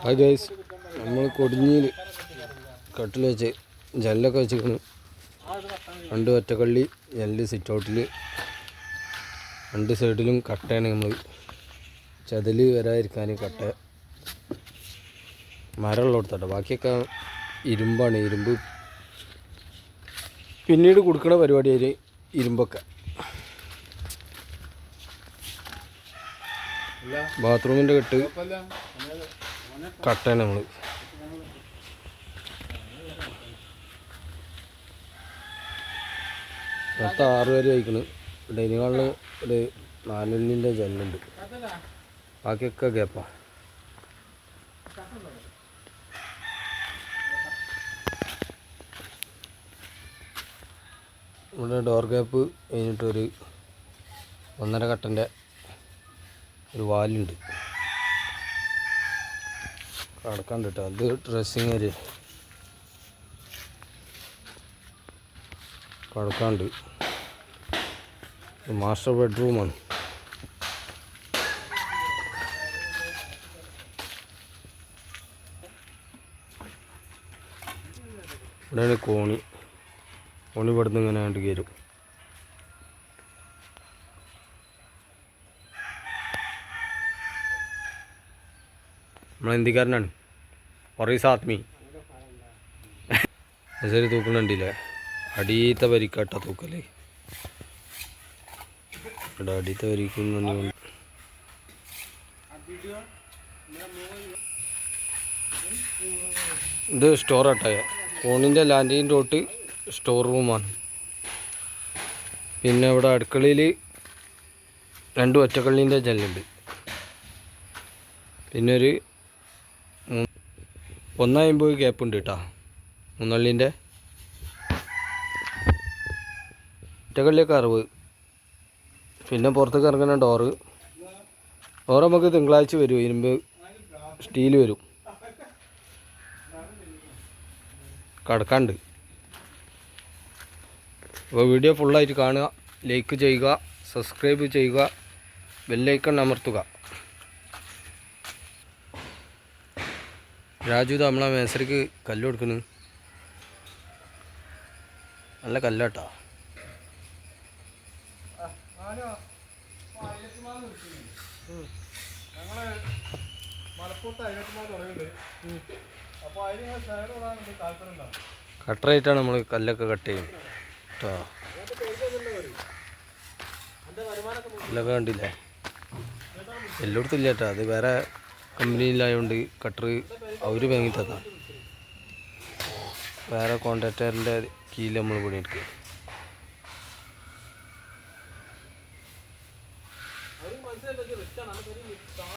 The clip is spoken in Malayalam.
ഹായ് ഗൈസ്, നമ്മൾ കൊടിഞ്ഞിയിൽ കട്ടിൽ വെച്ച് ജനലൊക്കെ വെച്ചിരിക്കുന്നു. 2 ഒറ്റക്കള്ളി ജനല് സിറ്റ് ഔട്ടിൽ 2 സൈഡിലും കട്ടയാണ്. നമ്മൾ ചതല് വരാതിരിക്കാൻ കട്ട മരമുള്ളടത്തോട്ടെ, ബാക്കിയൊക്കെ ഇരുമ്പാണ്. ഇരുമ്പ് പിന്നീട് കൊടുക്കുന്ന പരിപാടിയായി. ഇരുമ്പൊക്കെ ബാത്റൂമിൻ്റെ കെട്ട് കട്ടയാണ്. നമ്മൾ മൊത്തം 6 പേര് കഴിക്കണ്. ഡൈനിങ് ഹാളിൽ ഒരു 4 ജനലുണ്ട്, ബാക്കിയൊക്കെ ഗ്യാപ്പാണ്. ഇവിടെ ഡോർ ഗ്യാപ്പ് കഴിഞ്ഞിട്ടൊരു 1.5 കട്ടൻ്റെ ഒരു വാലുണ്ട്, കടക്കാണ്ട് കേട്ടോ. അത് ഡ്രസ്സിങ് ഏരിയ കടക്കാണ്ട്. മാസ്റ്റർ ബെഡ്റൂമാണ്. ഇവിടെയാണ് കോണി. കോണി ഇവിടുന്ന് ഇങ്ങനെ കണ്ട് കയറും. നമ്മളെ ഹിന്ദിക്കാരനാണ്, ഒറീസ ആത്മീ. ശരി, തൂക്കണുണ്ടില്ലേ? അടിയത്തെ വരിക്കാട്ട തൂക്കല്ലേ. ഇവിടെ അടിയത്തെ വരിക്കുന്ന ഇത് സ്റ്റോർ ആട്ടായ കോണിൻ്റെ ലാൻഡിങ് തൊട്ട് സ്റ്റോർ റൂമാണ്. പിന്നെ ഇവിടെ അടുക്കളയിൽ 2 ഒറ്റക്കള്ളീൻ്റെ ജനലുണ്ട്. പിന്നെ ഒരു 1.50 ഗ്യാപ്പ് ഉണ്ട് കേട്ടോ, 3 കള്ളീൻ്റെ. ഒറ്റക്കള്ളിയൊക്കെ 60. പിന്നെ പുറത്തേക്ക് ഇറങ്ങുന്ന ഡോറ് നമുക്ക് തിങ്കളാഴ്ച വരും. ഇരുമ്പ് സ്റ്റീൽ വരും. കടക്കാണ്ട്. അപ്പോൾ വീഡിയോ ഫുള്ളായിട്ട് കാണുക, ലൈക്ക് ചെയ്യുക, സബ്സ്ക്രൈബ് ചെയ്യുക, ബെല്ലൈക്കൺ അമർത്തുക. രാജു നമ്മളെ മേസരിക്ക് കല്ല് കൊടുക്കുന്നു. നല്ല കല്ലാട്ടാ. കട്ടറായിട്ടാണ് നമ്മൾ കല്ലൊക്കെ കട്ട് ചെയ്യും കേട്ടോ. കല്ലൊക്കെ കണ്ടില്ലേ? എല്ലായിടത്തും ഇല്ല കേട്ടോ. അത് വേറെ കമ്പനിയിലായതുകൊണ്ട് കട്ടർ അവർ വാങ്ങിത്തതാണ്. വേറെ കോൺട്രാക്ടറിൻ്റെ കീഴിൽ നമ്മൾ പണിയെടുക്കുക.